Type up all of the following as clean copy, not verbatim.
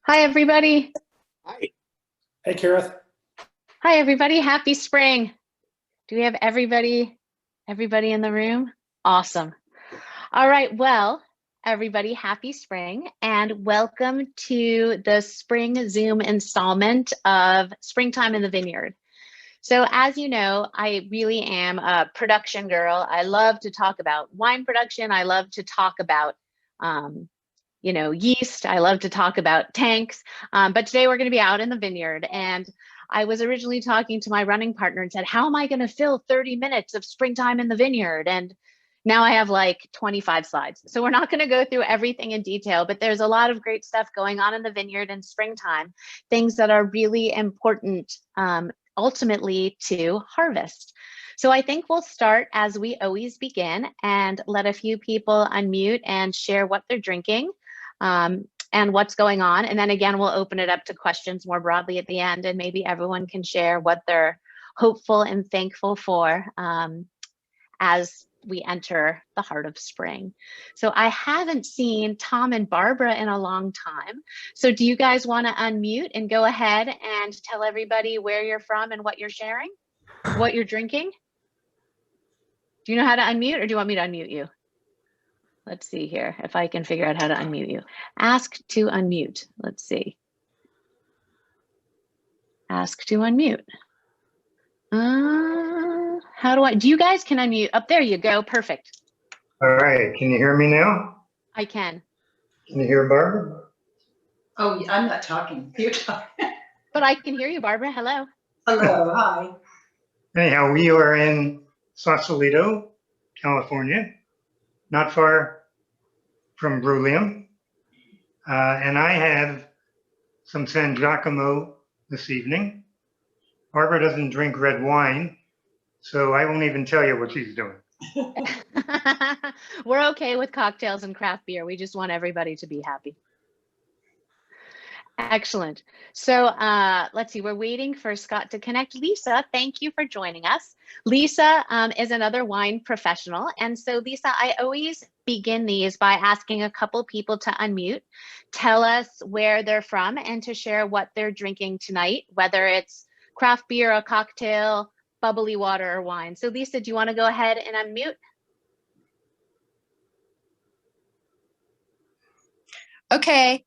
Hi, everybody. Hi. Hey, Kareth. Hi, everybody. Happy spring. Do we have everybody in the room? Awesome. All right. Well, everybody, happy spring and welcome to the spring Zoom installment of Springtime in the Vineyard. So as you know, I really am a production girl. I love to talk about wine production. I love to talk about yeast. I love to talk about tanks, but today we're going to be out in the vineyard. And I was originally talking to my running partner and said, how am I going to fill 30 minutes of springtime in the vineyard? And now I have like 25 slides. So we're not going to go through everything in detail, but there's a lot of great stuff going on in the vineyard in springtime, things that are really important ultimately to harvest. So I think we'll start as we always begin and let a few people unmute and share what they're drinking and what's going on. And then again, we'll open it up to questions more broadly at the end, and maybe everyone can share what they're hopeful and thankful for as we enter the heart of spring. So I haven't seen Tom and Barbara in a long time. So do you guys want to unmute and go ahead and tell everybody where you're from and what you're sharing, what you're drinking? Do you know how to unmute, or do you want me to unmute you? Let's see here if I can figure out how to unmute you. Ask to unmute. Let's see. Ask to unmute. Do you guys can unmute? Up there you go. Perfect. All right. Can you hear me now? I can. Can you hear Barbara? Oh, I'm not talking. You're talking. But I can hear you, Barbara. Hello. Hello. Hi. Anyhow, we are in Sausalito, California, not far from Bruliam. And I have some San Giacomo this evening. Barbara doesn't drink red wine, so I won't even tell you what she's doing. We're okay with cocktails and craft beer. We just want everybody to be happy. Excellent. So let's see, we're waiting for Scott to connect. Lisa, thank you for joining us. Lisa is another wine professional. And so Lisa, I always begin these by asking a couple people to unmute, tell us where they're from, and to share what they're drinking tonight, whether it's craft beer, a cocktail, bubbly water, or wine. So Lisa, do you want to go ahead and unmute? Okay.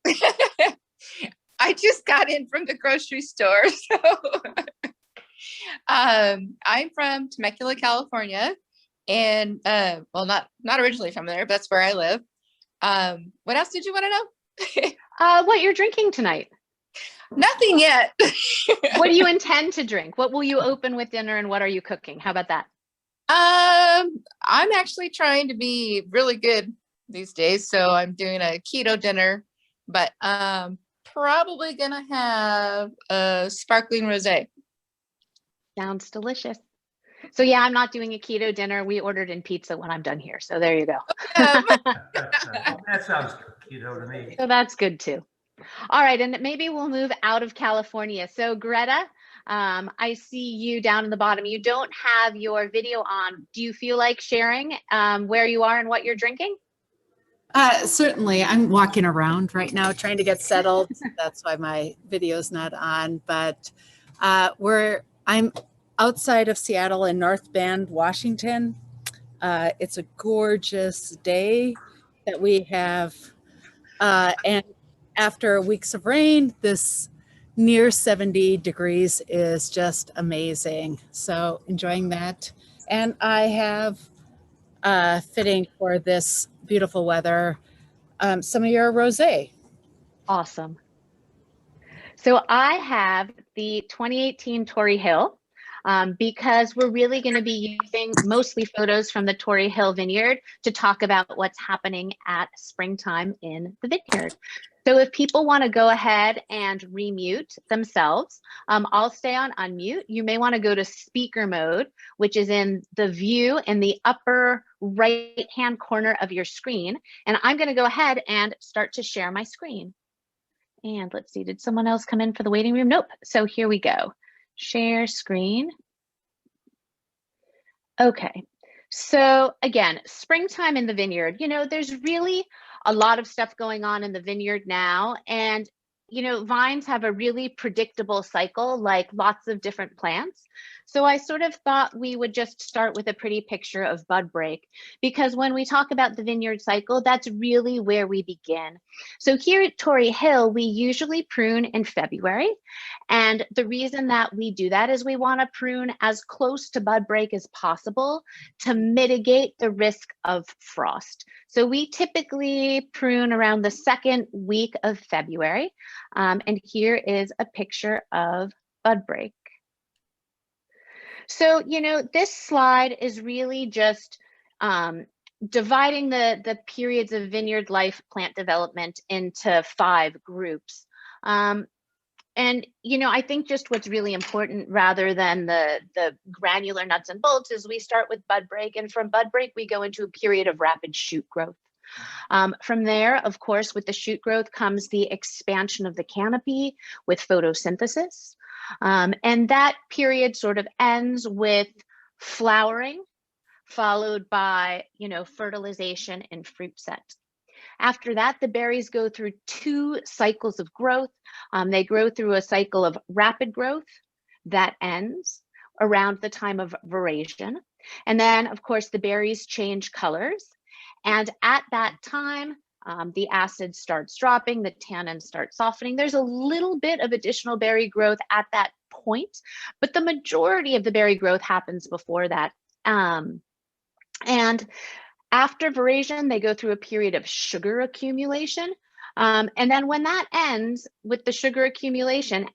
I just got in from the grocery store. So I'm from Temecula, California, and well, not originally from there, but that's where I live. What else did you want to know? What you're drinking tonight? Nothing yet. What do you intend to drink? What will you open with dinner, and what are you cooking? How about that? I'm actually trying to be really good these days, so I'm doing a keto dinner, but probably gonna have a sparkling rosé. Sounds delicious. So yeah, I'm not doing a keto dinner. We ordered in pizza when I'm done here. So there you go. That sounds keto to me. So that's good too. All right, and maybe we'll move out of California. So Greta, I see you down in the bottom. You don't have your video on. Do you feel like sharing where you are and what you're drinking? Certainly. I'm walking around right now trying to get settled. That's why my video's not on. But I'm outside of Seattle in North Bend, Washington. It's a gorgeous day that we have. And after weeks of rain, this near 70 degrees is just amazing. So enjoying that. And I have fitting for this beautiful weather, some of your rosé. Awesome. So I have the 2018 Torrey Hill because we're really going to be using mostly photos from the Torrey Hill Vineyard to talk about what's happening at springtime in the vineyard. So if people want to go ahead and remute themselves, I'll stay on unmute. You may want to go to speaker mode, which is in the view in the upper right-hand corner of your screen. And I'm going to go ahead and start to share my screen. And let's see, did someone else come in for the waiting room? Nope. So here we go. Share screen. Okay. So again, springtime in the vineyard, there's really a lot of stuff going on in the vineyard now. And vines have a really predictable cycle, like lots of different plants. So I sort of thought we would just start with a pretty picture of bud break, because when we talk about the vineyard cycle, that's really where we begin. So here at Torrey Hill, we usually prune in February. And the reason that we do that is we want to prune as close to bud break as possible to mitigate the risk of frost. So we typically prune around the second week of February. And here is a picture of bud break. So, this slide is really just dividing the periods of vineyard life plant development into 5 groups. And, I think just what's really important, rather than the granular nuts and bolts, is we start with bud break, and from bud break, we go into a period of rapid shoot growth. From there, of course, with the shoot growth comes the expansion of the canopy with photosynthesis. And that period sort of ends with flowering, followed by, fertilization and fruit set. After that, the berries go through 2 cycles of growth. They grow through a cycle of rapid growth that ends around the time of veraison. And then, of course, the berries change colors. And at that time, the acid starts dropping, the tannins start softening. There's a little bit of additional berry growth at that point, but the majority of the berry growth happens before that. And after veraison, they go through a period of sugar accumulation. And then when that ends with the sugar accumulation,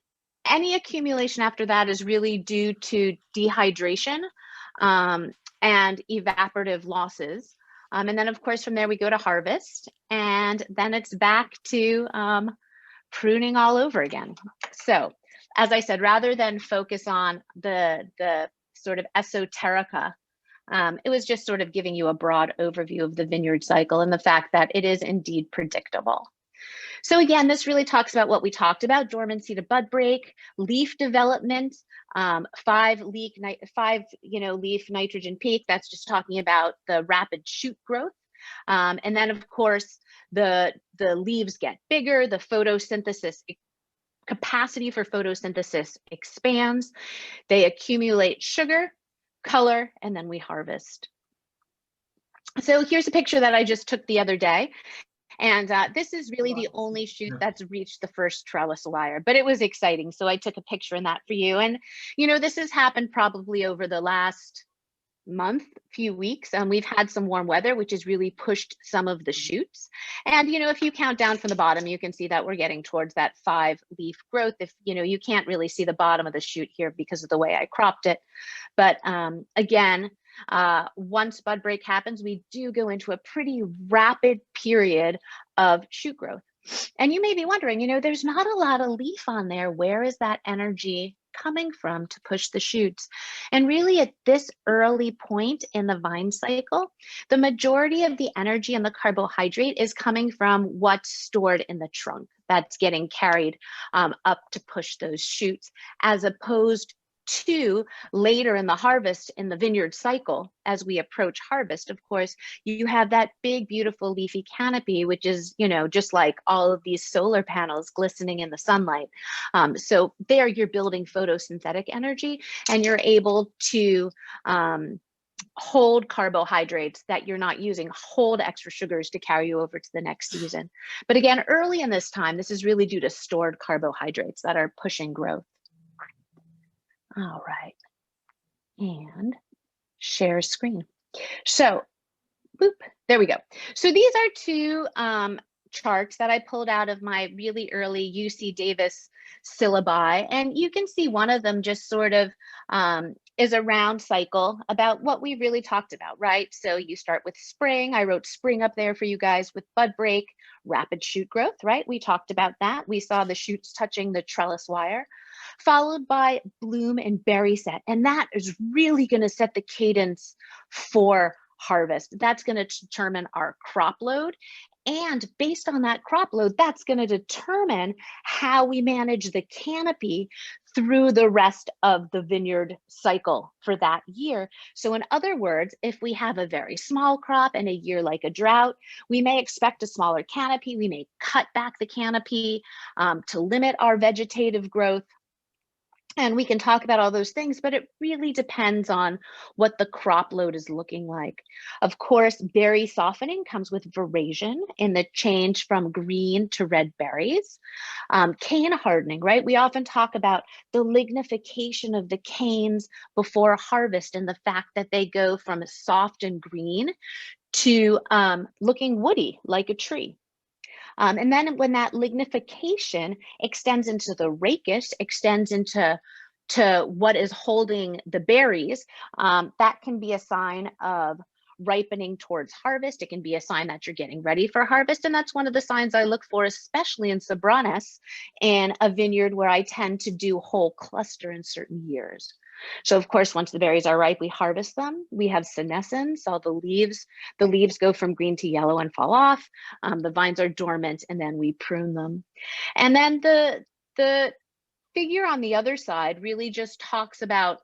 any accumulation after that is really due to dehydration and evaporative losses. And then, of course, from there, we go to harvest, and then it's back to pruning all over again. So, as I said, rather than focus on the sort of esoterica, it was just sort of giving you a broad overview of the vineyard cycle and the fact that it is indeed predictable. So again, this really talks about what we talked about: dormancy to bud break, leaf development, 5 leaf nitrogen peak. That's just talking about the rapid shoot growth. And then, of course, the leaves get bigger, the photosynthesis capacity for photosynthesis expands, they accumulate sugar, color, and then we harvest. So here's a picture that I just took the other day. And this is really the only shoot that's reached the first trellis wire, but it was exciting. So I took a picture in that for you. And, this has happened probably over the last few weeks. We've had some warm weather, which has really pushed some of the shoots. And, if you count down from the bottom, you can see that we're getting towards that 5 leaf growth. If, you can't really see the bottom of the shoot here because of the way I cropped it. But again, once bud break happens, we do go into a pretty rapid period of shoot growth. And you may be wondering, there's not a lot of leaf on there. Where is that energy coming from to push the shoots? And really, at this early point in the vine cycle, the majority of the energy and the carbohydrate is coming from what's stored in the trunk that's getting carried up to push those shoots, as opposed to later in the harvest in the vineyard cycle. As we approach harvest, of course, you have that big, beautiful leafy canopy, which is, just like all of these solar panels glistening in the sunlight. So there you're building photosynthetic energy, and you're able to hold carbohydrates that you're not using, hold extra sugars to carry you over to the next season. But again, early in this time, this is really due to stored carbohydrates that are pushing growth. All right, and share screen. So, boop, there we go. So these are 2 charts that I pulled out of my really early UC Davis syllabi. And you can see one of them just sort of is a round cycle about what we really talked about, right? So you start with spring. I wrote spring up there for you guys with bud break, rapid shoot growth, right? We talked about that. We saw the shoots touching the trellis wire, followed by bloom and berry set. And that is really going to set the cadence for harvest. That's going to determine our crop load And based on that crop load, that's going to determine how we manage the canopy through the rest of the vineyard cycle for that year. So in other words, if we have a very small crop in a year like a drought, we may expect a smaller canopy. We may cut back the canopy to limit our vegetative growth. And we can talk about all those things, but it really depends on what the crop load is looking like. Of course, berry softening comes with veraison in the change from green to red berries. Cane hardening, right? We often talk about the lignification of the canes before harvest and the fact that they go from soft and green to looking woody like a tree. And then when that lignification extends into the rachis, extends into what is holding the berries, that can be a sign of ripening towards harvest. It can be a sign that you're getting ready for harvest. And that's one of the signs I look for, especially in Sobranes, in a vineyard where I tend to do whole cluster in certain years. So of course, once the berries are ripe, we harvest them. We have senescence, all the leaves go from green to yellow and fall off. The vines are dormant, and then we prune them. And then the figure on the other side really just talks about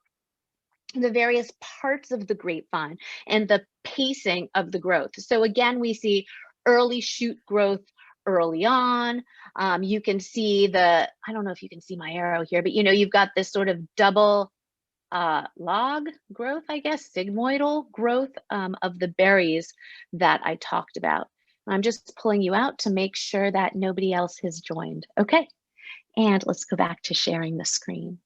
the various parts of the grapevine and the pacing of the growth. So again, we see early shoot growth early on. You can see I don't know if you can see my arrow here, but you've got this sort of double log growth, I guess, sigmoidal growth of the berries that I talked about. I'm just pulling you out to make sure that nobody else has joined. Okay, and let's go back to sharing the screen.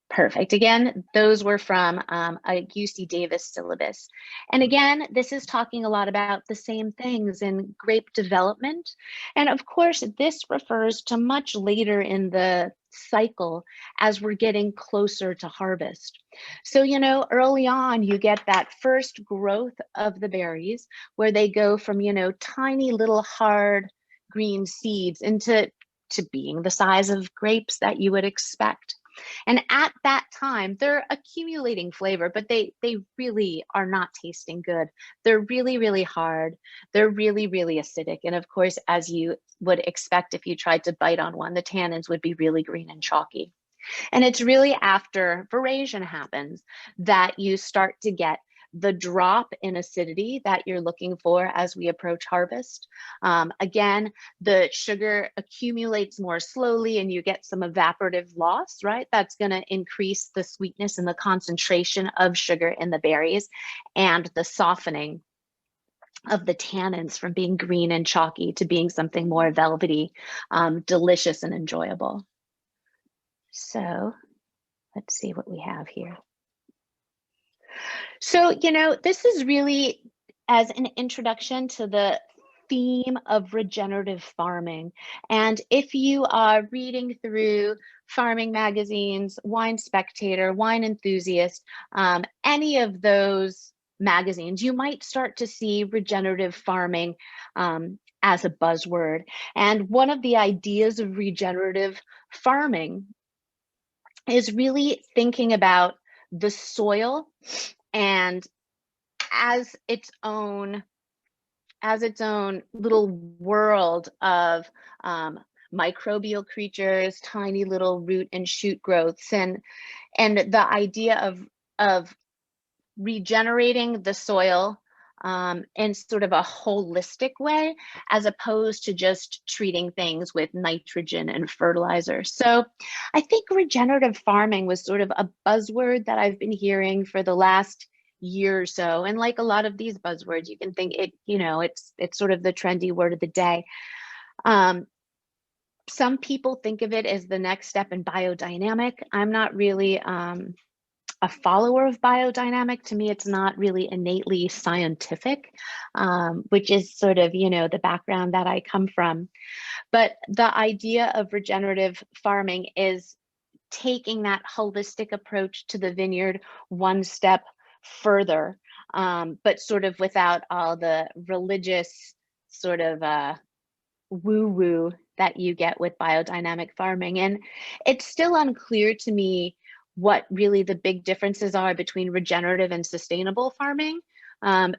Perfect. Again, those were from a UC Davis syllabus. And again, this is talking a lot about the same things in grape development. And of course, this refers to much later in the cycle as we're getting closer to harvest. So, early on, you get that first growth of the berries where they go from, tiny little hard green seeds into being the size of grapes that you would expect. And at that time, they're accumulating flavor, but they really are not tasting good. They're really, really hard. They're really, really acidic. And of course, as you would expect if you tried to bite on one, the tannins would be really green and chalky. And it's really after veraison happens that you start to get the drop in acidity that you're looking for as we approach harvest. Again, the sugar accumulates more slowly and you get some evaporative loss, right? That's going to increase the sweetness and the concentration of sugar in the berries and the softening of the tannins from being green and chalky to being something more velvety, delicious and enjoyable. So let's see what we have here. So, this is really as an introduction to the theme of regenerative farming. And if you are reading through farming magazines, Wine Spectator, Wine Enthusiast, any of those magazines, you might start to see regenerative farming as a buzzword. And one of the ideas of regenerative farming is really thinking about the soil and as its own little world of microbial creatures, tiny little root and shoot growths, and the idea of regenerating the soil in sort of a holistic way, as opposed to just treating things with nitrogen and fertilizer. So I think regenerative farming was sort of a buzzword that I've been hearing for the last year or so. And like a lot of these buzzwords, you can think it's sort of the trendy word of the day. Some people think of it as the next step in biodynamic. I'm not really a follower of biodynamic. To me, it's not really innately scientific, which is sort of, the background that I come from. But the idea of regenerative farming is taking that holistic approach to the vineyard one step further, but sort of without all the religious sort of woo-woo that you get with biodynamic farming. And it's still unclear to me what really the big differences are between regenerative and sustainable farming.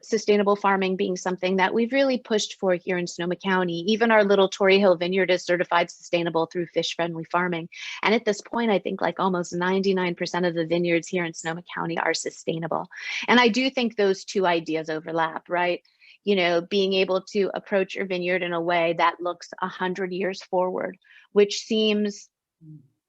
Sustainable farming being something that we've really pushed for here in Sonoma County. Even our little Torrey Hill Vineyard is certified sustainable through fish-friendly farming. And at this point, I think like almost 99% of the vineyards here in Sonoma County are sustainable. And I do think those two ideas overlap, right? You know, being able to approach your vineyard in a way that looks 100 years forward, which seems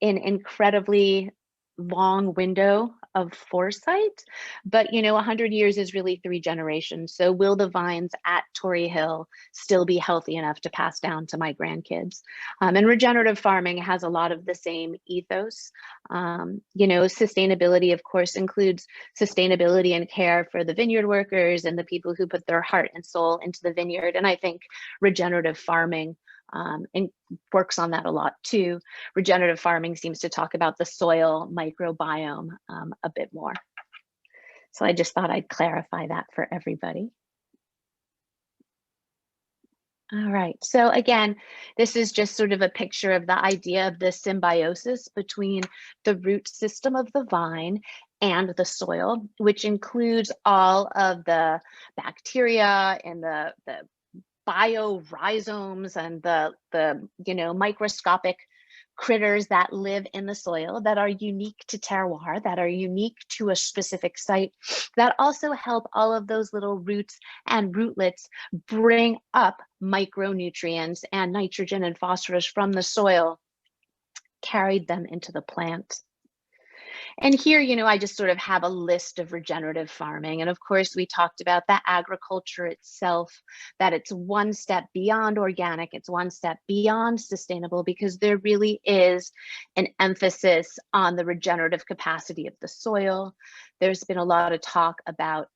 an incredibly long window of foresight, but you know, 100 years is really 3 generations. So will the vines at Torrey Hill still be healthy enough to pass down to my grandkids? And regenerative farming has a lot of the same ethos. You know, sustainability, of course, includes sustainability and care for the vineyard workers and the people who put their heart and soul into the vineyard. And I think regenerative farming and works on that a lot too. Regenerative farming seems to talk about the soil microbiome a bit more. So I just thought I'd clarify that for everybody. All right, so again, this is just sort of a picture of the idea of the symbiosis between the root system of the vine and the soil, which includes all of the bacteria and the biorhizomes and the you know, microscopic critters that live in the soil that are unique to terroir, that are unique to a specific site, that also help all of those little roots and rootlets bring up micronutrients and nitrogen and phosphorus from the soil, carried them into the plant. And here, you know, I just sort of have a list of regenerative farming. And of course, we talked about the agriculture itself, that it's one step beyond organic, it's one step beyond sustainable, because there really is an emphasis on the regenerative capacity of the soil. There's been a lot of talk about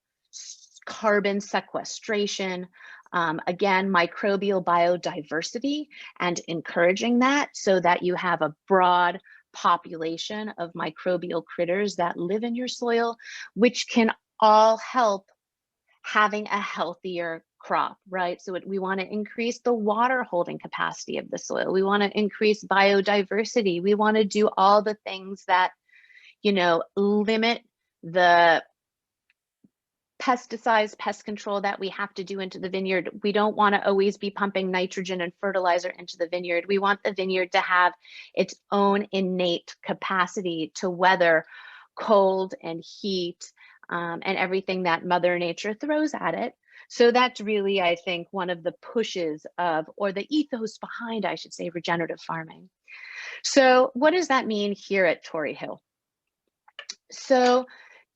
carbon sequestration, again, microbial biodiversity, and encouraging that so that you have a broad population of microbial critters that live in your soil, which can all help having a healthier crop, right? So we want to increase the water holding capacity of the soil. We want to increase biodiversity. We want to do all the things that, you know, limit the pesticides, pest control that we have to do into the vineyard. We don't want to always be pumping nitrogen and fertilizer into the vineyard. We want the vineyard to have its own innate capacity to weather cold and heat and everything that Mother Nature throws at it. So that's really, I think, one of the pushes of, or the ethos behind, I should say, regenerative farming. So what does that mean here at Torrey Hill? So,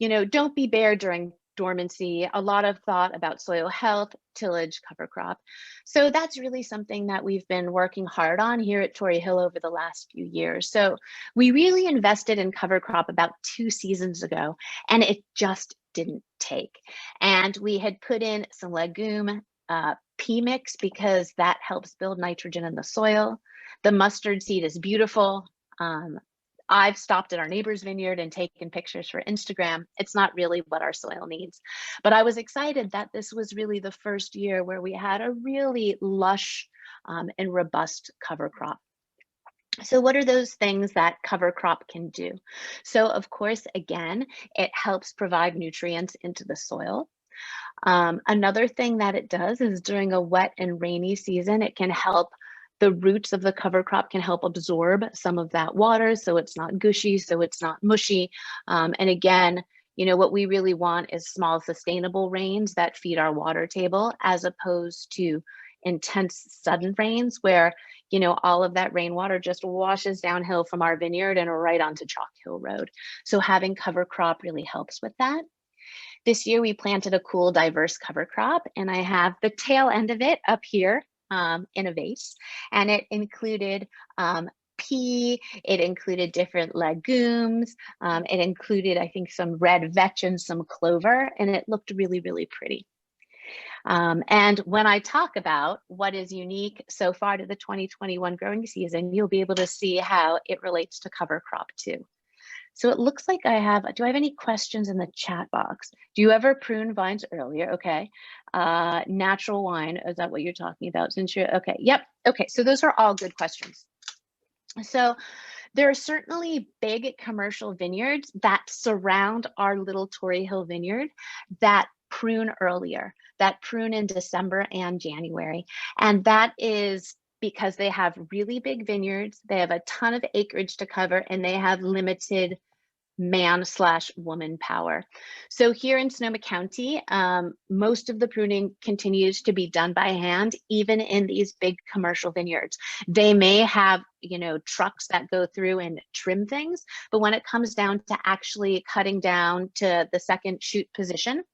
you know, don't be bare during dormancy, a lot of thought about soil health, tillage, cover crop. So that's really something that we've been working hard on here at Torrey Hill over the last few years. So we really invested in cover crop about 2 seasons ago, and it just didn't take. And we had put in some legume pea mix because that helps build nitrogen in the soil. The mustard seed is beautiful. I've stopped at our neighbor's vineyard and taken pictures for Instagram. It's not really what our soil needs, but I was excited that this was really the first year where we had a really lush and robust cover crop. So what are those things that cover crop can do? So of course, again, it helps provide nutrients into the soil. Another thing that it does is during a wet and rainy season, it can help the roots of the cover crop can help absorb some of that water, so it's not gushy, so it's not mushy. And again, you know, what we really want is small sustainable rains that feed our water table, as opposed to intense sudden rains where, you know, all of that rainwater just washes downhill from our vineyard and right onto Chalk Hill Road. So having cover crop really helps with that. This year we planted a cool, diverse cover crop, and I have the tail end of it up here in a vase, and it included pea, it included different legumes, it included, I think, some red vetch and some clover, and it looked really, really pretty. And when I talk about what is unique so far to the 2021 growing season, you'll be able to see how it relates to cover crop too. So it looks like I have, do I have any questions in the chat box? Do you ever prune vines earlier? Okay. Natural wine, is that what you're talking about? Since you're, okay, yep. Okay, so those are all good questions. So there are certainly big commercial vineyards that surround our little Torrey Hill vineyard that prune earlier, that prune in December and January. And that is because they have really big vineyards, they have a ton of acreage to cover, and they have limited man/woman power. So here in Sonoma County, most of the pruning continues to be done by hand, even in these big commercial vineyards. They may have, trucks that go through and trim things, but when it comes down to actually cutting down to the second shoot position,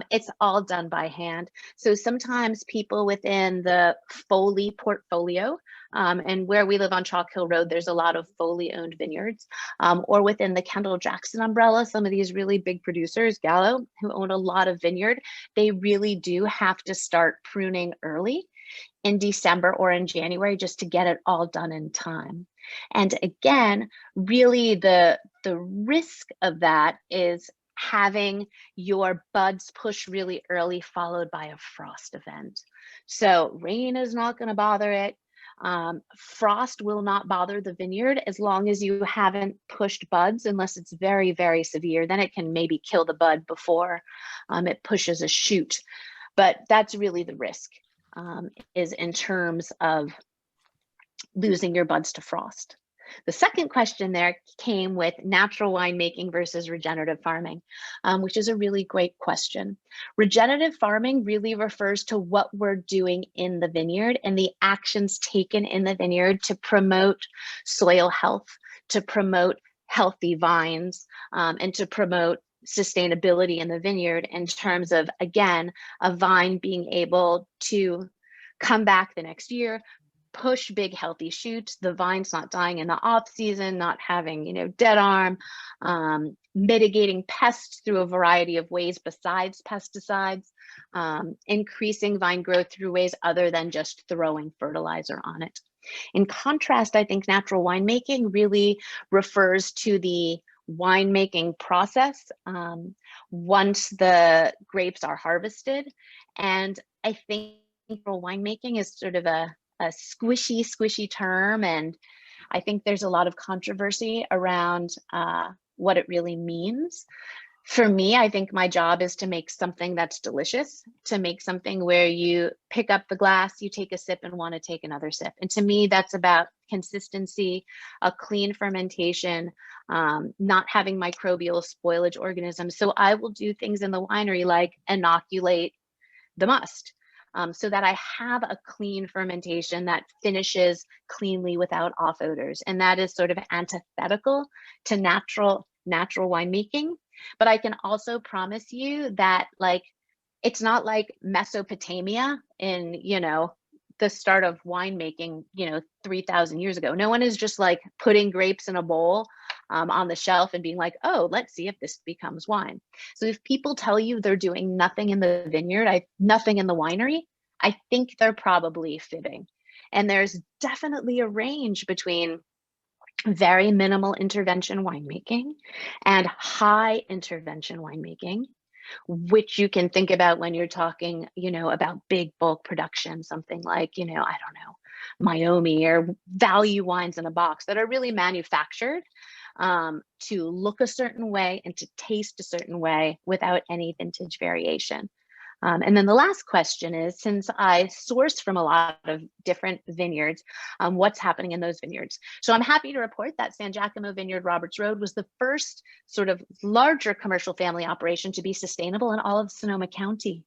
it's all done by hand. So sometimes people within the Foley portfolio, and where we live on Chalk Hill Road, there's a lot of Foley owned vineyards, or within the Kendall Jackson umbrella, some of these really big producers, Gallo, who own a lot of vineyard, they really do have to start pruning early in December or in January just to get it all done in time. And again, really the risk of that is having your buds push really early, followed by a frost event. So rain is not going to bother it. Frost will not bother the vineyard as long as you haven't pushed buds, unless it's very, very severe. Then it can maybe kill the bud before it pushes a shoot. But that's really the risk, is in terms of losing your buds to frost. The second question there came with natural winemaking versus regenerative farming, which is a really great question. Regenerative farming really refers to what we're doing in the vineyard and the actions taken in the vineyard to promote soil health, to promote healthy vines, and to promote sustainability in the vineyard in terms of, again, a vine being able to come back the next year, push big healthy shoots, the vine's not dying in the off season, not having dead arm, mitigating pests through a variety of ways besides pesticides, increasing vine growth through ways other than just throwing fertilizer on it. In contrast, I think natural winemaking really refers to the winemaking process once the grapes are harvested. And I think winemaking is sort of a squishy term, and I think there's a lot of controversy around what it really means. For me, I think my job is to make something that's delicious, to make something where you pick up the glass, you take a sip and want to take another sip. And to me, that's about consistency, a clean fermentation, not having microbial spoilage organisms. So I will do things in the winery like inoculate the must, so that I have a clean fermentation that finishes cleanly without off odors. And that is sort of antithetical to natural winemaking. But I can also promise you that it's not like Mesopotamia in, the start of winemaking, 3,000 years ago. No one is just putting grapes in a bowl on the shelf and being like, oh, let's see if this becomes wine. So if people tell you they're doing nothing in the vineyard, nothing in the winery, I think they're probably fibbing. And there's definitely a range between very minimal intervention winemaking and high intervention winemaking, which you can think about when you're talking, about big bulk production, something like, I don't know, Miami or value wines in a box that are really manufactured to look a certain way and to taste a certain way without any vintage variation. And then the last question is, since I source from a lot of different vineyards, what's happening in those vineyards? So I'm happy to report that San Giacomo Vineyard Roberts Road was the first sort of larger commercial family operation to be sustainable in all of Sonoma County.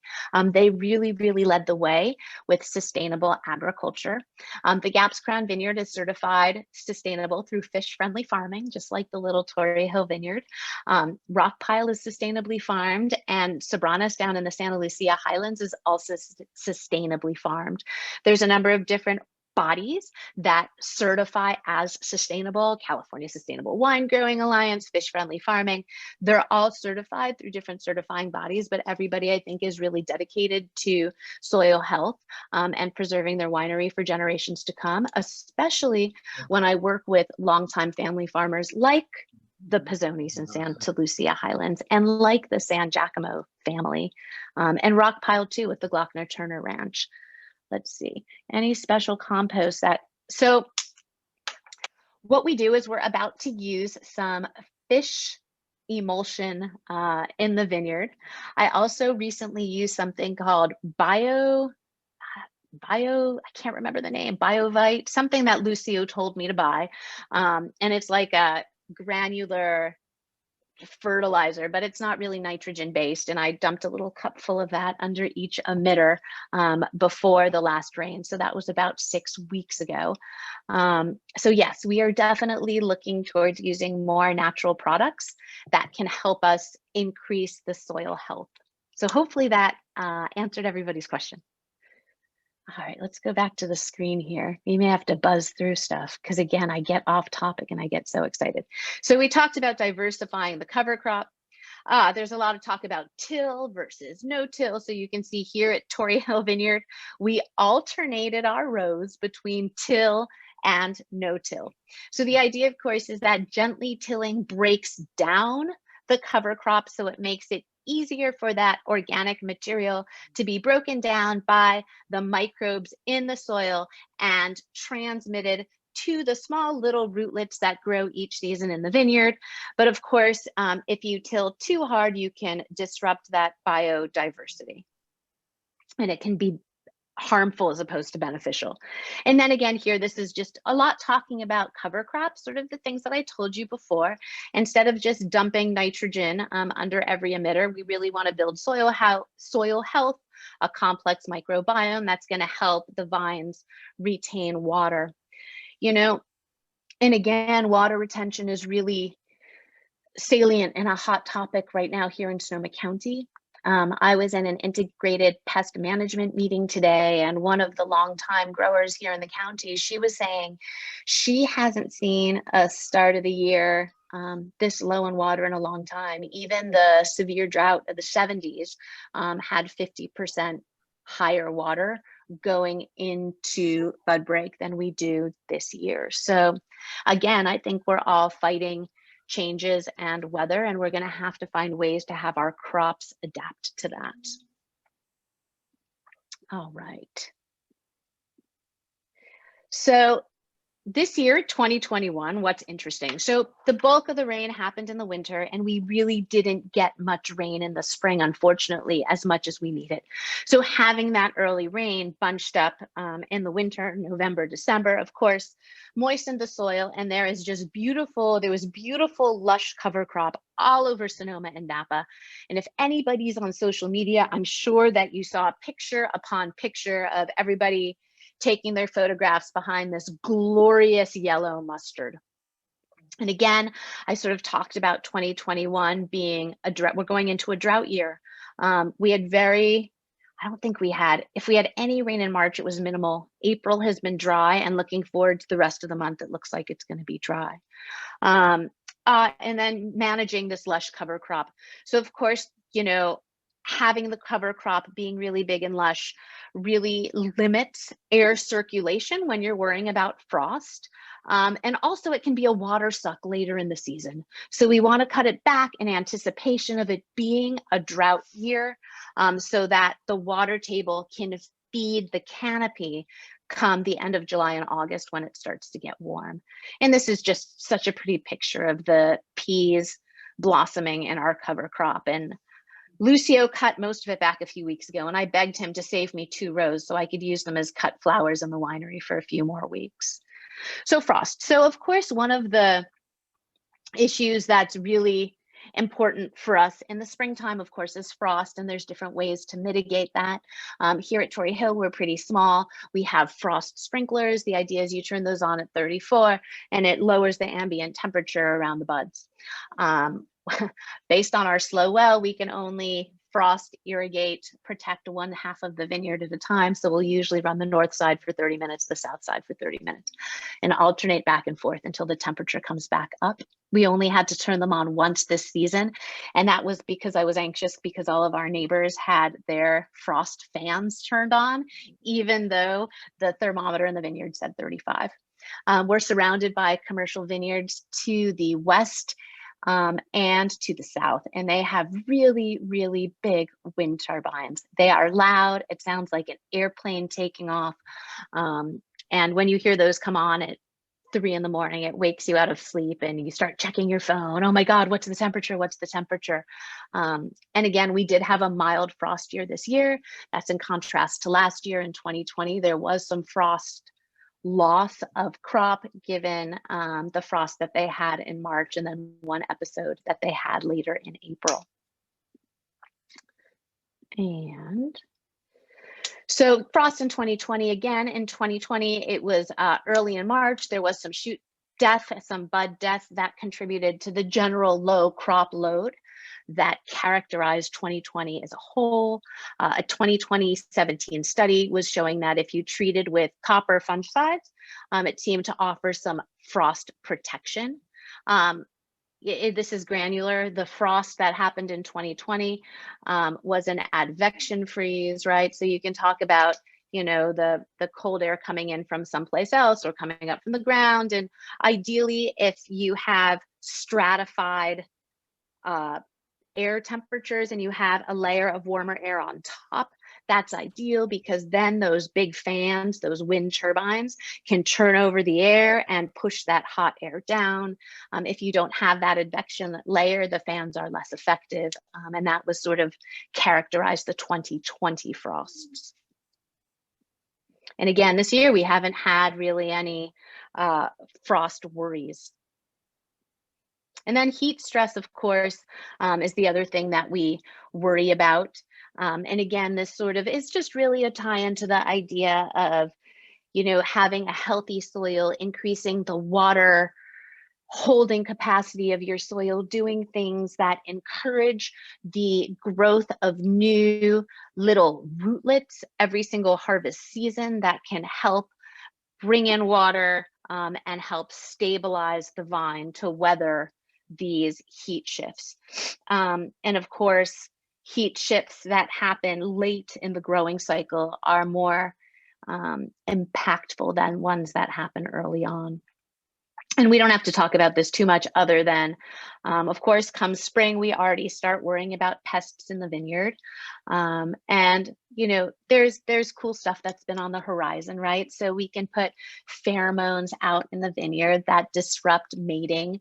They really, really led the way with sustainable agriculture. The Gaps Crown Vineyard is certified sustainable through fish-friendly farming, just like the little Torrey Hill Vineyard. Rockpile is sustainably farmed, and Sobranos down in the Santa Lucia Highlands is also sustainably farmed. There's a number of different bodies that certify as sustainable: California Sustainable Wine Growing Alliance, Fish Friendly Farming. They're all certified through different certifying bodies, but everybody, I think, is really dedicated to soil health and preserving their winery for generations to come, especially when I work with longtime family farmers like the Pizzonis in Santa Lucia Highlands and like the San Giacomo family, and Rockpile too with the Glockner Turner Ranch. Let's see, any special compost so what we do is we're about to use some fish, emulsion in the vineyard. I also recently used something called I can't remember the name, BioVite, something that Lucio told me to buy. And it's like a granular fertilizer, but it's not really nitrogen based. And I dumped a little cup full of that under each emitter before the last rain. So that was about 6 weeks ago. So yes, we are definitely looking towards using more natural products that can help us increase the soil health. So hopefully that answered everybody's question. All right, let's go back to the screen here. You may have to buzz through stuff because again, I get off topic and I get so excited. So we talked about diversifying the cover crop. There's a lot of talk about till versus no till. So you can see here at Torrey Hill Vineyard, we alternated our rows between till and no till. So the idea, of course, is that gently tilling breaks down the cover crop so it makes it easier for that organic material to be broken down by the microbes in the soil and transmitted to the small little rootlets that grow each season in the vineyard. But of course, if you till too hard, you can disrupt that biodiversity. And it can be harmful as opposed to beneficial. And then again here, this is just a lot talking about cover crops, sort of the things that I told you before. Instead of just dumping nitrogen under every emitter, we really want to build soil health, a complex microbiome that's going to help the vines retain water. You know, and again, water retention is really salient and a hot topic right now here in Sonoma County. I was in an integrated pest management meeting today, and one of the longtime growers here in the county, she was saying she hasn't seen a start of the year this low in water in a long time. Even the severe drought of the 70s had 50% higher water going into bud break than we do this year. So again, I think we're all fighting changes and weather, and we're going to have to find ways to have our crops adapt to that. All right. So this year, 2021, what's interesting? So the bulk of the rain happened in the winter, and we really didn't get much rain in the spring, unfortunately, as much as we needed. So having that early rain bunched up in the winter, November, December, of course, moistened the soil, and there was beautiful lush cover crop all over Sonoma and Napa. And if anybody's on social media, I'm sure that you saw picture upon picture of everybody taking their photographs behind this glorious yellow mustard. And again, I sort of talked about 2021 being we're going into a drought year. We had if we had any rain in March, it was minimal. April has been dry, and looking forward to the rest of the month, it looks like it's going to be dry. And then managing this lush cover crop. So of course, you know, having the cover crop being really big and lush really limits air circulation when you're worrying about frost. And also it can be a water suck later in the season. So we want to cut it back in anticipation of it being a drought year, so that the water table can feed the canopy come the end of July and August when it starts to get warm. And this is just such a pretty picture of the peas blossoming in our cover crop. And Lucio cut most of it back a few weeks ago, and I begged him to save me 2 rows so I could use them as cut flowers in the winery for a few more weeks. So frost. So of course, one of the issues that's really important for us in the springtime, of course, is frost, and there's different ways to mitigate that. Here at Torrey Hill, we're pretty small. We have frost sprinklers. The idea is you turn those on at 34, and it lowers the ambient temperature around the buds. Based on our slow well, we can only frost, irrigate, protect 1/2 of the vineyard at a time. So we'll usually run the north side for 30 minutes, the south side for 30 minutes, and alternate back and forth until the temperature comes back up. We only had to turn them on once this season, and that was because I was anxious because all of our neighbors had their frost fans turned on, even though the thermometer in the vineyard said 35. We're surrounded by commercial vineyards to the west and to the south, and they have really, really big wind turbines. They are loud. It sounds like an airplane taking off. And when you hear those come on, it 3 in the morning, it wakes you out of sleep and you start checking your phone. Oh my God, what's the temperature? What's the temperature? And again, we did have a mild frost year this year. That's in contrast to last year in 2020. There was some frost loss of crop given the frost that they had in March, and then one episode that they had later in April. And so frost in 2020, again, in 2020, it was early in March. There was some shoot death, some bud death that contributed to the general low crop load that characterized 2020 as a whole. A 2017 study was showing that if you treated with copper fungicides, it seemed to offer some frost protection. This is granular. The frost that happened in 2020 was an advection freeze, right? So you can talk about, you know, the cold air coming in from someplace else or coming up from the ground. And ideally, if you have stratified air temperatures and you have a layer of warmer air on top, that's ideal, because then those big fans, those wind turbines, can turn over the air and push that hot air down. If you don't have that advection layer, the fans are less effective. And that was sort of characterized the 2020 frosts. And again, this year we haven't had really any frost worries. And then heat stress, of course, is the other thing that we worry about. And again, this sort of is just really a tie into the idea of, you know, having a healthy soil, increasing the water holding capacity of your soil, doing things that encourage the growth of new little rootlets every single harvest season that can help bring in water and help stabilize the vine to weather these heat shifts. And of course, heat shifts that happen late in the growing cycle are more impactful than ones that happen early on. And we don't have to talk about this too much other than, of course, come spring, we already start worrying about pests in the vineyard. And, you know, there's cool stuff that's been on the horizon, right? So we can put pheromones out in the vineyard that disrupt mating.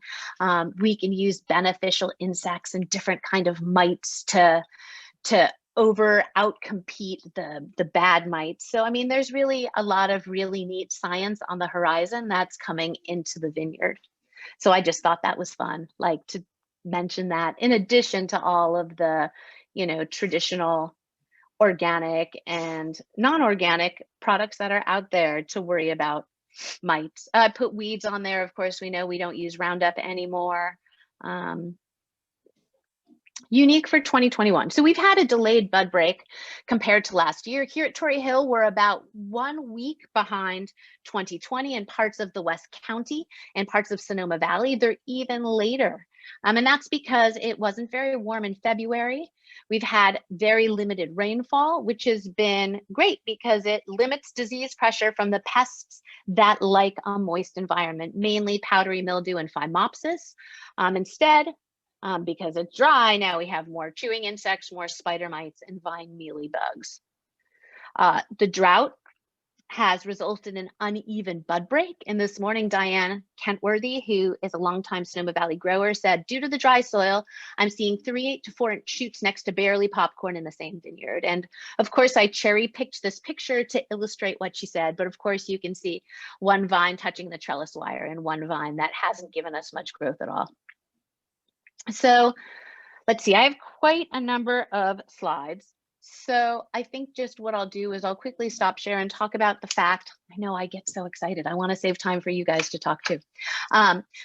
We can use beneficial insects and different kind of mites to outcompete the bad mites. So, I mean, there's really a lot of really neat science on the horizon that's coming into the vineyard. So I just thought that was fun, like to mention that in addition to all of the, you know, traditional organic and non-organic products that are out there to worry about mites. I put weeds on there. Of course, we know we don't use Roundup anymore. Unique for 2021. So we've had a delayed bud break compared to last year. Here at Torrey Hill, we're about 1 week behind 2020 in parts of the West County and parts of Sonoma Valley. They're even later. And that's because it wasn't very warm in February. We've had very limited rainfall, which has been great because it limits disease pressure from the pests that like a moist environment, mainly powdery mildew and phimopsis. Instead, because it's dry, now we have more chewing insects, more spider mites, and vine mealybugs. The drought has resulted in uneven bud break. And this morning, Diane Kentworthy, who is a longtime Sonoma Valley grower, said, due to the dry soil, I'm seeing 3 to 4 inch shoots next to barely popcorn in the same vineyard. And of course, I cherry picked this picture to illustrate what she said. But of course, you can see one vine touching the trellis wire and one vine that hasn't given us much growth at all. So let's see, I have quite a number of slides. So I think just what I'll do is I'll quickly stop share and talk about the fact, I know I get so excited. I want to save time for you guys to talk to.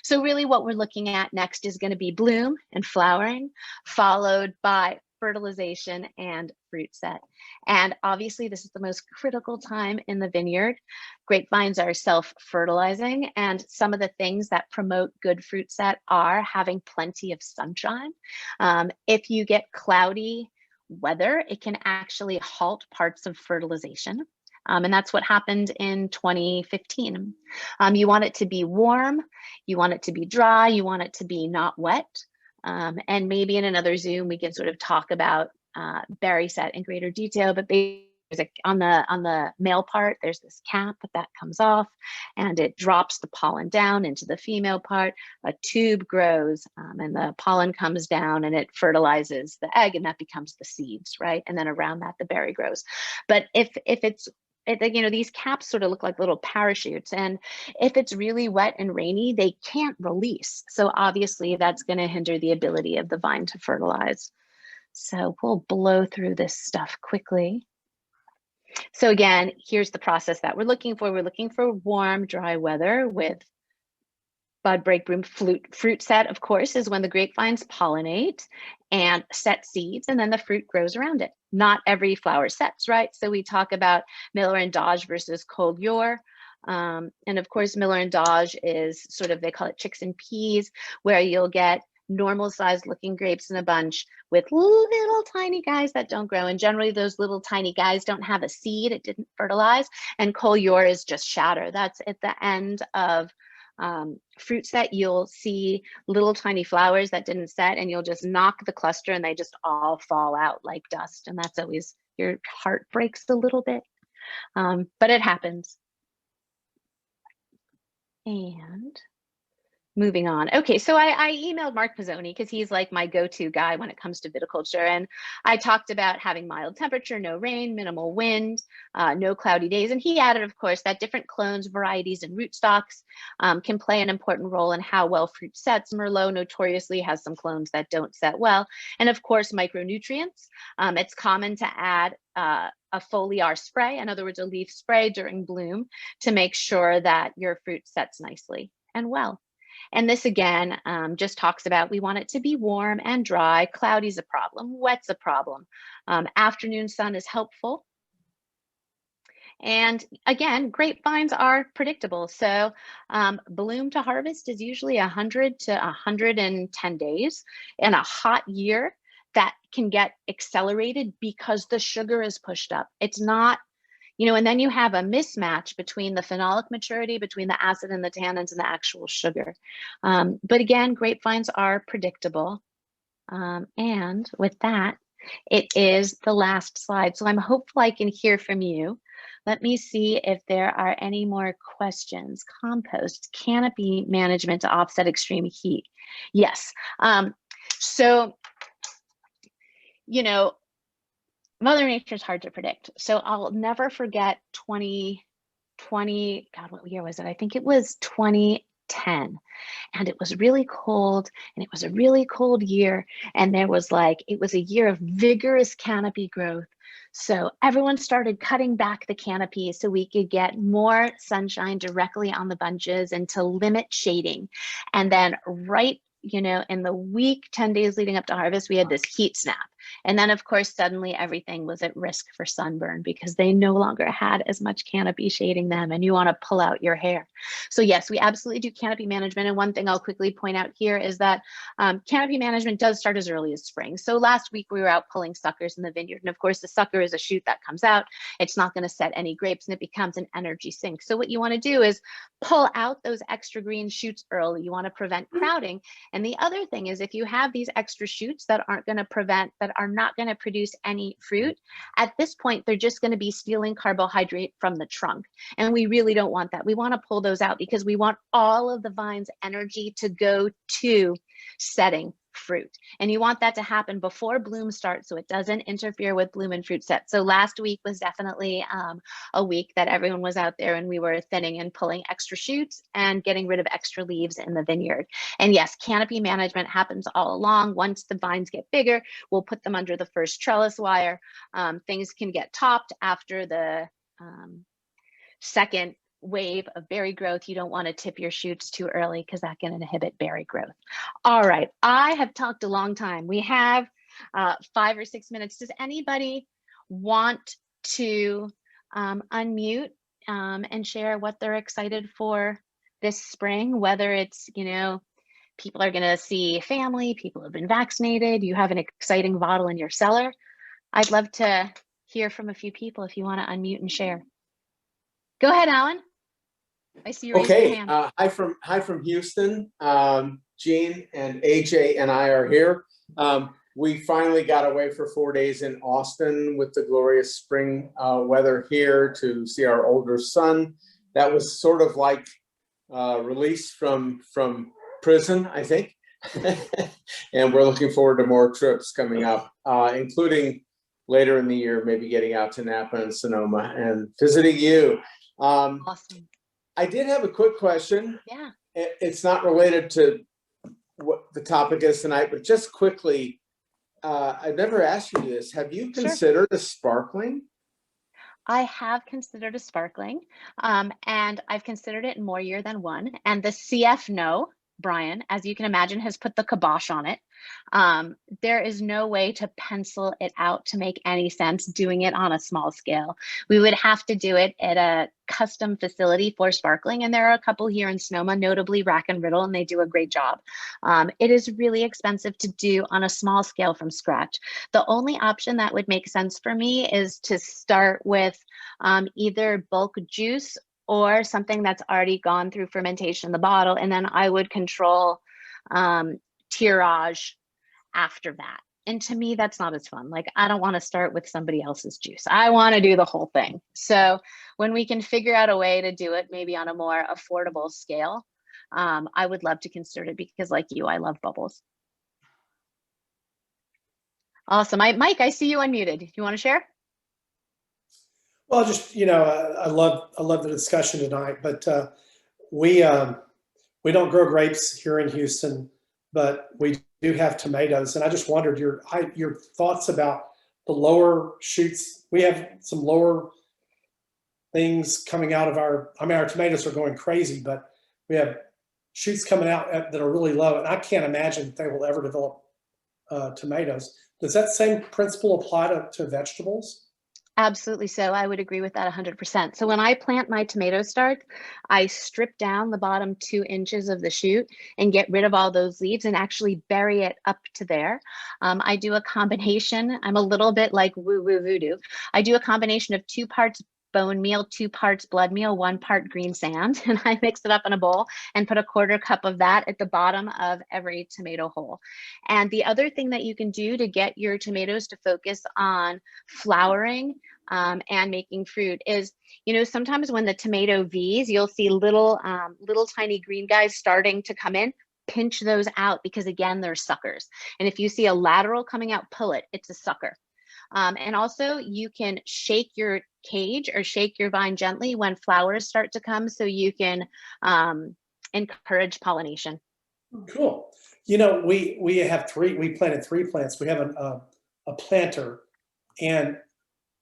So really what we're looking at next is going to be bloom and flowering, followed by fertilization and fruit set. And obviously this is the most critical time in the vineyard. Grapevines are self-fertilizing, and some of the things that promote good fruit set are having plenty of sunshine. If you get cloudy weather, it can actually halt parts of fertilization. And that's what happened in 2015. You want it to be warm, you want it to be dry, you want it to be not wet. And maybe in another Zoom, we can sort of talk about berry set in greater detail, but on the male part, there's this cap that comes off and it drops the pollen down into the female part. A tube grows and the pollen comes down and it fertilizes the egg, and that becomes the seeds, right? And then around that, the berry grows. But if it's, you know, these caps sort of look like little parachutes, and if it's really wet and rainy, they can't release. So obviously that's going to hinder the ability of the vine to fertilize. So we'll blow through this stuff quickly. So again, here's the process that we're looking for. We're looking for warm, dry weather with bud, break, bloom, fruit set, of course, is when the grapevines pollinate and set seeds, and then the fruit grows around it. Not every flower sets, right? So we talk about Miller and Dodge versus Cold Yore. And of course, Miller and Dodge is sort of, they call it chicks and peas, where you'll get normal sized looking grapes in a bunch with little tiny guys that don't grow. And generally those little tiny guys don't have a seed, it didn't fertilize. And Cold Yore is just shatter. That's at the end of fruit set. You'll see little tiny flowers that didn't set, and you'll just knock the cluster and they just all fall out like dust. And that's always, your heart breaks a little bit, but it happens. And moving on. Okay, so I emailed Mark Pizzoni because he's like my go-to guy when it comes to viticulture. And I talked about having mild temperature, no rain, minimal wind, no cloudy days. And he added, of course, that different clones, varieties, and rootstocks can play an important role in how well fruit sets. Merlot notoriously has some clones that don't set well. And of course, micronutrients. It's common to add a foliar spray, in other words, a leaf spray during bloom, to make sure that your fruit sets nicely and well. And this again just talks about, we want it to be warm and dry. Cloudy's a problem, wet's a problem. Afternoon sun is helpful. And again, grapevines are predictable. So bloom to harvest is usually 100 to 110 days. In a hot year, that can get accelerated because the sugar is pushed up. It's not, you know, and then you have a mismatch between the phenolic maturity, between the acid and the tannins and the actual sugar. But again, grapevines are predictable. And with that, it is the last slide. So I'm hopeful I can hear from you. Let me see if there are any more questions. Compost, canopy management to offset extreme heat. Yes. So, you know, Mother Nature is hard to predict. So I'll never forget 2020, God, what year was it? I think it was 2010. And it was really cold, and it was a really cold year. And there was like, it was a year of vigorous canopy growth. So everyone started cutting back the canopy so we could get more sunshine directly on the bunches and to limit shading. And then right, you know, in the week, 10 days leading up to harvest, we had this heat snap. And then of course, suddenly everything was at risk for sunburn because they no longer had as much canopy shading them, and you want to pull out your hair. So yes, we absolutely do canopy management. And one thing I'll quickly point out here is that canopy management does start as early as spring. So last week we were out pulling suckers in the vineyard. And of course the sucker is a shoot that comes out. It's not going to set any grapes and it becomes an energy sink. So what you want to do is pull out those extra green shoots early. You want to prevent crowding. And the other thing is, if you have these extra shoots that aren't going to prevent, that are not going to produce any fruit, at this point, they're just going to be stealing carbohydrate from the trunk. And we really don't want that. We want to pull those out because we want all of the vine's energy to go to setting fruit. And you want that to happen before bloom starts so it doesn't interfere with bloom and fruit set. So last week was definitely a week that everyone was out there and we were thinning and pulling extra shoots and getting rid of extra leaves in the vineyard. And yes, canopy management happens all along. Once the vines get bigger, we'll put them under the first trellis wire. Things can get topped after the second wave of berry growth. You don't want to tip your shoots too early because that can inhibit berry growth. All right, I have talked a long time. We have 5 or 6 minutes. Does anybody want to unmute and share what they're excited for this spring? Whether it's, you know, people are going to see family, people have been vaccinated, you have an exciting bottle in your cellar. I'd love to hear from a few people if you want to unmute and share. Go ahead, Alan. I see you raised your hand. Hi from Houston. Jean and AJ and I are here. we finally got away for 4 days in Austin with the glorious spring weather here to see our older son. That was sort of like release from prison, I think. And we're looking forward to more trips coming up, including later in the year, maybe getting out to Napa and Sonoma and visiting you. Awesome. I did have a quick question. Yeah. It's not related to what the topic is tonight, but just quickly, I've never asked you this. Have you considered a sparkling? I have considered a sparkling, and I've considered it in more year than one. And the CF No, Brian, as you can imagine, has put the kibosh on it. There is no way to pencil it out to make any sense doing it on a small scale. We would have to do it at a custom facility for sparkling, and there are a couple here in Sonoma, notably Rack and Riddle, and they do a great job. It is really expensive to do on a small scale from scratch. The only option that would make sense for me is to start with either bulk juice or something that's already gone through fermentation in the bottle, and then I would control tirage after that. And to me, that's not as fun. Like, I don't want to start with somebody else's juice. I want to do the whole thing. So when we can figure out a way to do it, maybe on a more affordable scale, I would love to consider it because, like you, I love bubbles. Awesome. Mike, I see you unmuted. You want to share? Well, just, I love the discussion tonight, but we don't grow grapes here in Houston, but we do have tomatoes. And I just wondered your thoughts about the lower shoots. We have some lower things coming out of our tomatoes are going crazy, but we have shoots coming out that are really low. And I can't imagine they will ever develop tomatoes. Does that same principle apply to vegetables? Absolutely. So I would agree with that 100%. So when I plant my tomato starts, I strip down the bottom 2 inches of the shoot and get rid of all those leaves and actually bury it up to there. I do a combination. I'm a little bit like woo-woo voodoo. I do a combination of 2 parts bone meal, 2 parts blood meal, 1 part green sand, and I mix it up in a bowl and put a 1/4 cup of that at the bottom of every tomato hole. And the other thing that you can do to get your tomatoes to focus on flowering and making fruit is, sometimes when the tomato V's, you'll see little tiny green guys starting to come in. Pinch those out because, again, they're suckers. And if you see a lateral coming out, pull it. It's a sucker. And also you can shake your cage or shake your vine gently when flowers start to come so you can encourage pollination. Cool. We planted 3 plants. We have a planter, and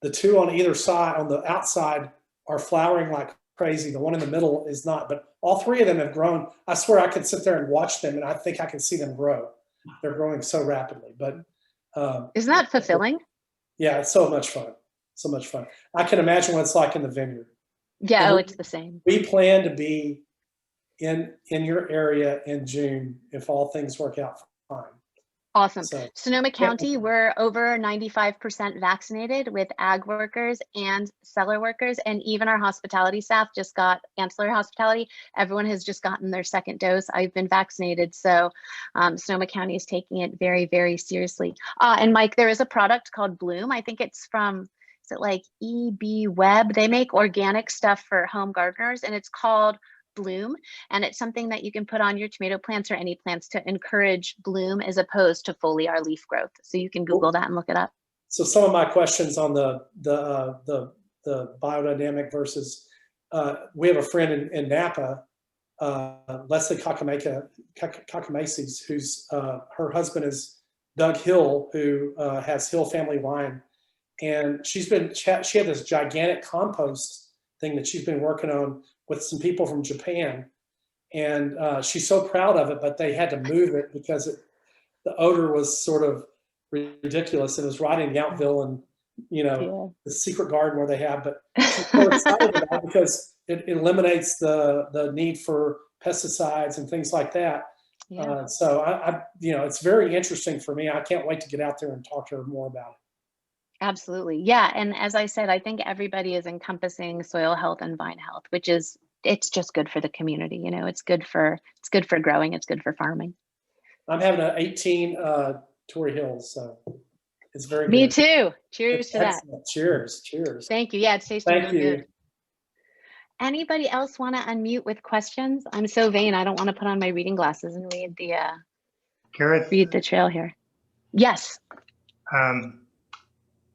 the 2 on either side, on the outside, are flowering like crazy. The one in the middle is not, but all 3 of them have grown. I swear I could sit there and watch them and I think I can see them grow. They're growing so rapidly, but isn't that fulfilling? Yeah, it's so much fun. So much fun. I can imagine what it's like in the vineyard. Yeah, it's the same. We plan to be in your area in June if all things work out fine. Awesome. So, Sonoma County, we're over 95% vaccinated with ag workers and cellar workers, and even our hospitality staff just got ancillary hospitality. Everyone has just gotten their 2nd dose. I've been vaccinated, so Sonoma County is taking it very, very seriously. And Mike, there is a product called Bloom. I think it's from, is it like EB Web? They make organic stuff for home gardeners, and it's called Bloom, and it's something that you can put on your tomato plants or any plants to encourage bloom as opposed to foliar leaf growth. So you can Google that and look it up. So some of my questions on the biodynamic versus we have a friend in Napa, Leslie Kakamasis, who's her husband is Doug Hill, who has Hill Family Wine, and she had this gigantic compost thing that she's been working on with some people from Japan, and she's so proud of it, but they had to move it because the odor was sort of ridiculous. It was right in Yountville and the secret garden where they have, but she's so excited about it because it eliminates the need for pesticides and things like that. Yeah. So I it's very interesting for me. I can't wait to get out there and talk to her more about it. Absolutely. Yeah. And as I said, I think everybody is encompassing soil health and vine health, which is, it's just good for the community. It's good for growing. It's good for farming. I'm having an 18 Torrey Hills, so it's very Me good. too. Cheers to that. Excellent. Cheers, cheers. Thank you. Yeah, it's tasting Thank really you. good. Anybody else want to unmute with questions? I'm so vain. I don't want to put on my reading glasses and Gareth, read the trail here. Yes.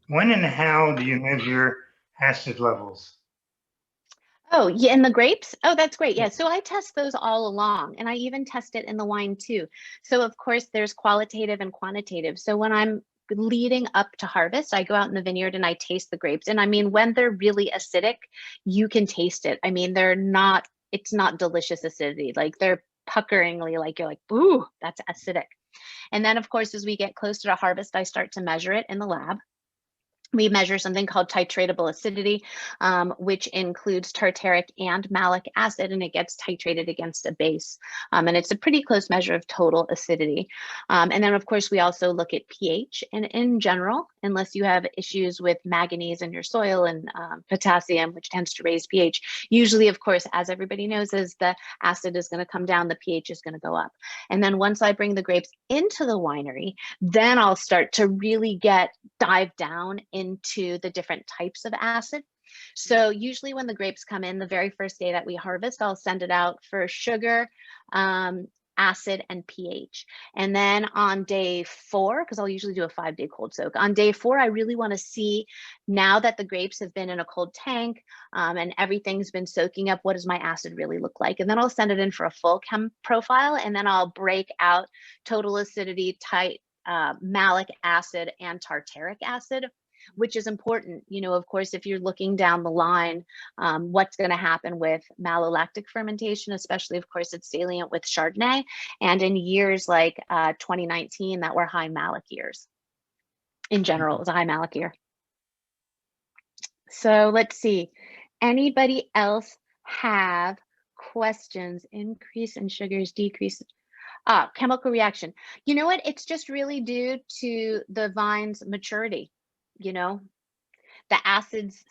when and how do you measure acid levels? Oh, yeah, in the grapes? Oh, that's great. Yeah, so I test those all along, and I even test it in the wine too. So of course, there's qualitative and quantitative. So when I'm leading up to harvest, I go out in the vineyard and I taste the grapes. And I mean, when they're really acidic, you can taste it. I mean, it's not delicious acidity. Like they're puckeringly, like you're like, ooh, that's acidic. And then of course, as we get closer to harvest, I start to measure it in the lab. We measure something called titratable acidity, which includes tartaric and malic acid, and it gets titrated against a base. And it's a pretty close measure of total acidity. And then, of course, we also look at pH. And in general, unless you have issues with manganese in your soil and potassium, which tends to raise pH, usually, of course, as everybody knows, as the acid is going to come down, the pH is going to go up. And then once I bring the grapes into the winery, then I'll start to really dive down into the different types of acid. So usually when the grapes come in, the very first day that we harvest, I'll send it out for sugar, acid, and pH. And then on day 4, because I'll usually do a 5-day cold soak, on day 4, I really want to see, now that the grapes have been in a cold tank and everything's been soaking up, what does my acid really look like? And then I'll send it in for a full chem profile, and then I'll break out total acidity, malic acid, and tartaric acid, which is important. You know, of course, if you're looking down the line, what's going to happen with malolactic fermentation, especially, of course, it's salient with Chardonnay, and in years like 2019 that were high malic years. In general, it was a high malic year. So let's see. Anybody else have questions? Increase in sugars, decrease. Chemical reaction. You know what? It's just really due to the vine's maturity. You know, the acids,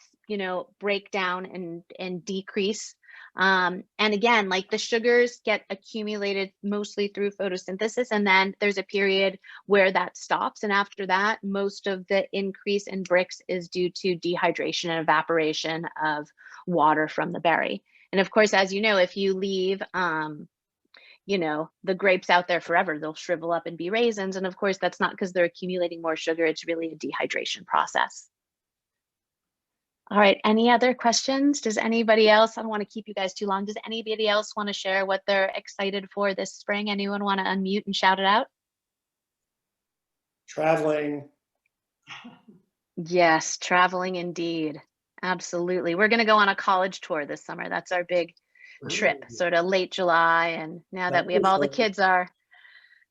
break down and decrease. And again, like the sugars get accumulated mostly through photosynthesis. And then there's a period where that stops. And after that, most of the increase in Brix is due to dehydration and evaporation of water from the berry. And of course, as you know, if you leave, the grapes out there forever, they'll shrivel up and be raisins. And of course, that's not because they're accumulating more sugar. It's really a dehydration process. All right. Any other questions? Does anybody else, I don't want to keep you guys too long. Does anybody else want to share what they're excited for this spring? Anyone want to unmute and shout it out? Traveling. Yes, traveling indeed. Absolutely. We're going to go on a college tour this summer. That's our big trip, sort of late July. And now that we have all the kids,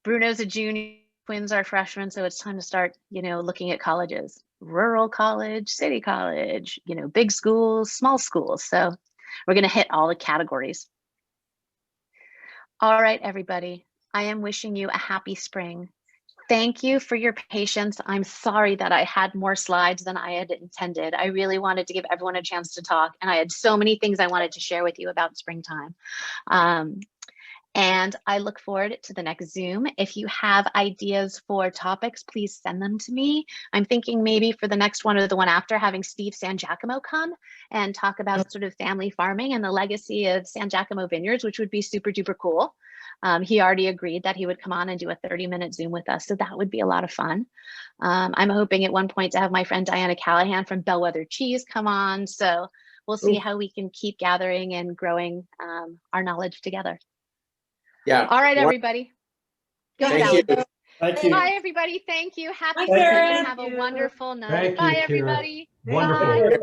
Bruno's a junior, twins are freshmen. So it's time to start, looking at colleges, rural college, city college, big schools, small schools. So we're going to hit all the categories. All right, everybody. I am wishing you a happy spring. Thank you for your patience. I'm sorry that I had more slides than I had intended. I really wanted to give everyone a chance to talk, and I had so many things I wanted to share with you about springtime. And I look forward to the next Zoom. If you have ideas for topics, please send them to me. I'm thinking maybe for the next one or the one after, having Steve San Giacomo come and talk about sort of family farming and the legacy of San Giacomo Vineyards, which would be super duper cool. He already agreed that he would come on and do a 30-minute Zoom with us. So that would be a lot of fun. I'm hoping at one point to have my friend Diana Callahan from Bellwether Cheese come on. So we'll see how we can keep gathering and growing our knowledge together. Yeah. All right, everybody. Go Thank Sally. you. Thank you. Bye, everybody. Thank you. Happy Bye, spring. Karen. Have a Thank you. wonderful night. Thank you, Bye, Karen. everybody. Wonderful. Bye.